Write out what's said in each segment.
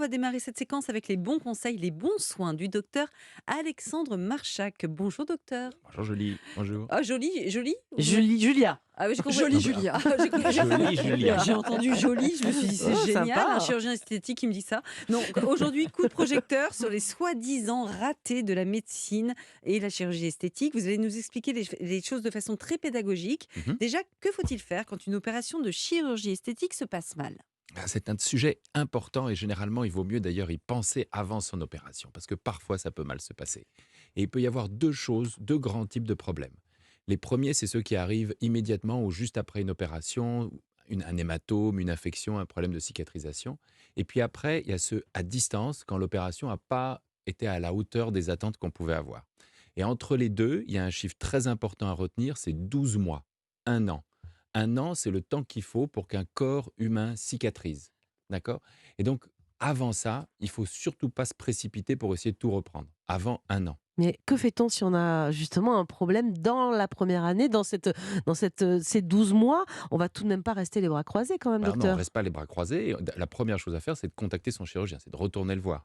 va démarrer cette séquence avec les bons conseils, les bons soins du docteur Alexandre Marchac. Bonjour docteur. Bonjour Jolie, bonjour. Ah joli, joli. Julia. Ah oui, j'ai compris. Jolie Ah bah, Julia. Jolie Julia. J'ai entendu joli, je me suis dit c'est Oh, génial, un sympa. chirurgien esthétique qui me dit ça. Donc aujourd'hui, coup de projecteur sur les soi-disant ratés de la médecine et la chirurgie esthétique. Vous allez nous expliquer les choses de façon très pédagogique. Mhm. Déjà, que faut-il faire quand une opération de chirurgie esthétique se passe mal? C'est un sujet important et généralement, il vaut mieux d'ailleurs y penser avant son opération parce que parfois, ça peut mal se passer. Et il peut y avoir deux choses, deux grands types de problèmes. Les premiers, c'est ceux qui arrivent immédiatement ou juste après une opération, un hématome, une infection, un problème de cicatrisation. Et puis après, il y a ceux à distance quand l'opération n'a pas été à la hauteur des attentes qu'on pouvait avoir. Et entre les deux, il y a un chiffre très important à retenir, c'est 12 mois, un an. Un an, c'est le temps qu'il faut pour qu'un corps humain cicatrise. D'accord? Et donc, avant ça, il faut surtout pas se précipiter pour essayer de tout reprendre. Avant un an. Mais que fait-on si on a justement un problème dans la première année, ces 12 mois? On va tout de même pas rester les bras croisés quand même, Alors non, on ne docteur. reste pas les bras croisés. La première chose à faire, c'est de contacter son chirurgien, c'est de retourner le voir.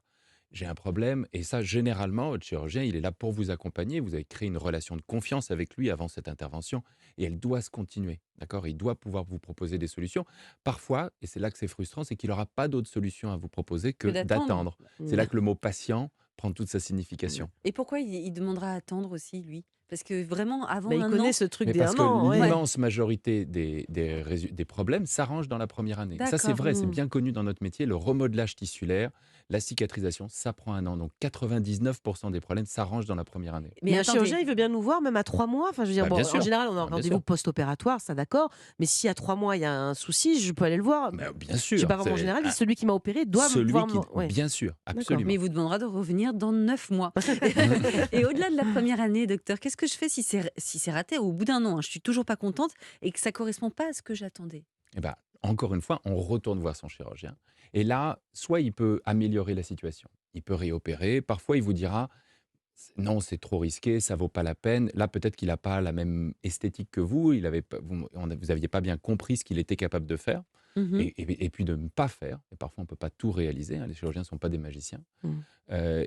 J'ai un problème, et ça, généralement, votre chirurgien, il est là pour vous accompagner. Vous avez créé une relation de confiance avec lui avant cette intervention, et elle doit se continuer. D'accord? Il doit pouvoir vous proposer des solutions. Parfois, et c'est là que c'est frustrant, c'est qu'il n'aura pas d'autre solution à vous proposer Que que d'attendre. d'attendre. C'est Mm. là que le mot patient prend toute sa signification. Et pourquoi il demandera à attendre aussi, lui? Parce que vraiment, avant Bah, il un connaît an. ce truc Mais des parce un que an, ouais. l'immense majorité des problèmes s'arrangent dans la première année. Et ça, c'est D'accord. vrai, c'est Mm. bien connu dans notre métier. Le remodelage tissulaire, la cicatrisation, ça prend un an. Donc 99% des problèmes s'arrangent dans la première année. Mais Mais un attendez, chirurgien, il veut bien nous voir même à 3 mois. Enfin, je veux dire, Bah, bon, bien en sûr, général, on a un bah, bien rendez-vous sûr. post-opératoire, ça d'accord. Mais si à 3 mois, il y a un souci, je peux aller le voir. Bah, bien Je sais sûr, pas vraiment en c'est général, celui qui m'a opéré doit me celui voir. qui... Ouais, Bien sûr, d'accord. mais absolument. il vous demandera de revenir dans 9 mois. Et au-delà de la première année, docteur, qu'est-ce que je fais si c'est raté au bout d'un an, hein, je suis toujours pas contente et que ça correspond pas à ce que j'attendais? Et ben, encore une fois, on retourne voir son chirurgien. Et là, soit il peut améliorer la situation, il peut réopérer. Parfois, il vous dira, non, c'est trop risqué, ça vaut pas la peine. Là, peut-être qu'il n'a pas la même esthétique que vous. Vous aviez pas bien compris ce qu'il était capable de faire. Mmh. Et puis de ne pas faire. Et parfois, on ne peut pas tout réaliser, hein, les chirurgiens ne sont pas des magiciens. Mm.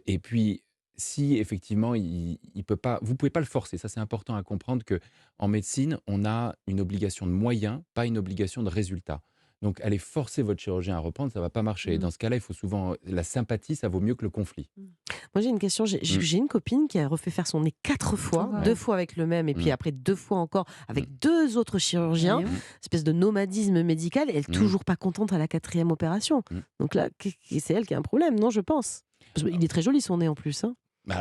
Et puis, si effectivement, il peut pas, vous ne pouvez pas le forcer. Ça, c'est important à comprendre que en médecine, on a une obligation de moyens, pas une obligation de résultat. Donc, aller forcer votre chirurgien à reprendre, ça ne va pas marcher. Et Mmh. dans ce cas-là, il faut souvent... La sympathie, ça vaut mieux que le conflit. Mmh. Moi, j'ai une question. Mm. J'ai une copine qui a refait faire son nez 4 Oh fois, waouh! 2 fois avec le même, et puis Mm. après 2 fois encore Mm. avec 2 autres chirurgiens. Voyons. Mm. Espèce de nomadisme médical, et elle est Mm. toujours pas contente à la 4e opération. Mm. Donc là, c'est elle qui a un problème, non, je pense. Parce qu'il est très joli son nez en plus, hein. Mais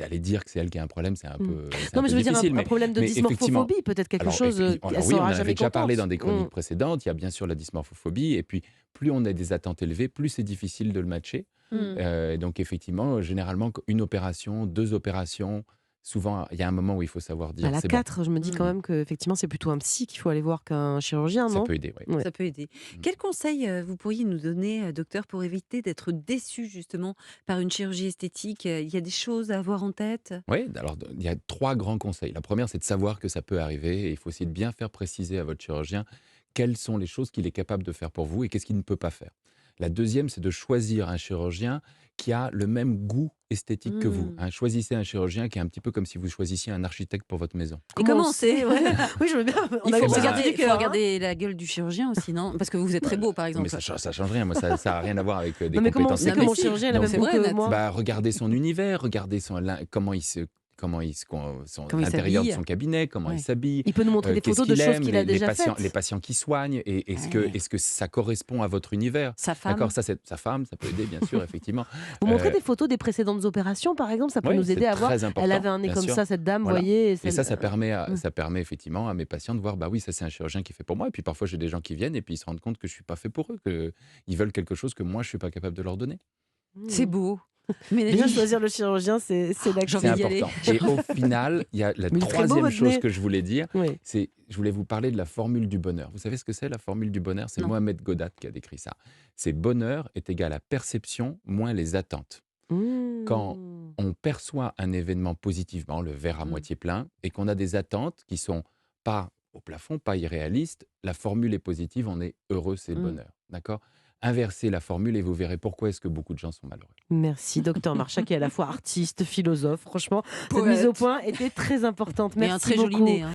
aller dire que c'est elle qui a un problème, c'est un Mm. peu, c'est Non, un mais peu je veux dire difficile. un problème de Mais effectivement, dysmorphophobie, peut-être quelque chose alors qu'elle oui, on en sera avait jamais déjà parlé dans contente. des chroniques précédentes. Il y a bien sûr la dysmorphophobie. Et puis, plus on a des attentes élevées, plus c'est difficile de le matcher. Mmh. Donc, effectivement, généralement, une opération, deux opérations, souvent, il y a un moment où il faut savoir À dire la c'est bon. 4, je me dis quand Mmh. même que effectivement c'est plutôt un psy qu'il faut aller voir qu'un chirurgien, Ça non? peut aider, oui. Ouais. Ça peut aider. Mm. Quels conseils, vous pourriez nous donner, docteur, pour éviter d'être déçu justement par une chirurgie esthétique? Il y a des choses à avoir en tête? Oui, alors il y a trois grands conseils. La première, c'est de savoir que ça peut arriver et il faut essayer de bien faire préciser à votre chirurgien quelles sont les choses qu'il est capable de faire pour vous et qu'est-ce qu'il ne peut pas faire. La deuxième, c'est de choisir un chirurgien qui a le même goût esthétique que vous, Mmh. hein. Choisissez un chirurgien qui est un petit peu comme si vous choisissiez un architecte pour votre maison. Et comment on sait? Ouais. Oui, je veux bien. On Il a faut eu le regard regarder du cœur, hein. la gueule du chirurgien aussi, non? Parce que vous êtes très beau, par Non, mais exemple. ça change rien. Moi, ça n'a rien à voir avec des Non, mais comment on compétences sait Non, que mais mon techniques. si. chirurgien a la Donc, même C'est goût vrai, que Nat. moi? bah, regardez son univers, regardez Comment il l'intérieur de s'habille? son cabinet, comment il Ouais. s'habille, Il peut nous montrer des qu'est-ce photos de qu'il choses aime, qu'il a déjà les faites. patients qui soignent, et Ouais. est-ce que ça correspond à votre univers. Sa D'accord, femme? ça c'est sa femme, ça peut aider bien sûr, effectivement. Vous montrez Euh, des photos des précédentes opérations, par exemple, ça peut oui, nous aider c'est à voir. très Elle important, avait un nez bien comme sûr. ça, cette dame, Voilà. voyez. Et ça, Mm. ça permet effectivement à mes patients de voir, bah oui, ça c'est un chirurgien qui fait pour moi. Et puis parfois j'ai des gens qui viennent et puis ils se rendent compte que je suis pas fait pour eux, qu'ils veulent quelque chose que moi je suis pas capable de leur donner. C'est Mm. beau. Bien Mélanie, choisir le chirurgien, c'est la j'ai C'est envie clé. d'y aller. important. Et au final, il y a la Mais il est très beau, troisième votre chose nez. que je voulais dire, Oui. c'est, je voulais vous parler de la formule du bonheur. Vous savez ce que c'est la formule du bonheur? C'est Non. Mohamed Godat qui a décrit ça. C'est bonheur est égal à perception moins les attentes. Quand Mm. on perçoit un événement positivement, le verre à Mmh. moitié plein, et qu'on a des attentes qui sont pas au plafond, pas irréalistes, la formule est positive, on est heureux, c'est le Mmh. bonheur. D'accord? Inversez la formule et vous verrez pourquoi est-ce que beaucoup de gens sont malheureux. Merci, docteur Marchak, qui est à la fois artiste, philosophe. Franchement, cette mise au Poète. point était très importante. Et un Merci très joli beaucoup. nez. Hein.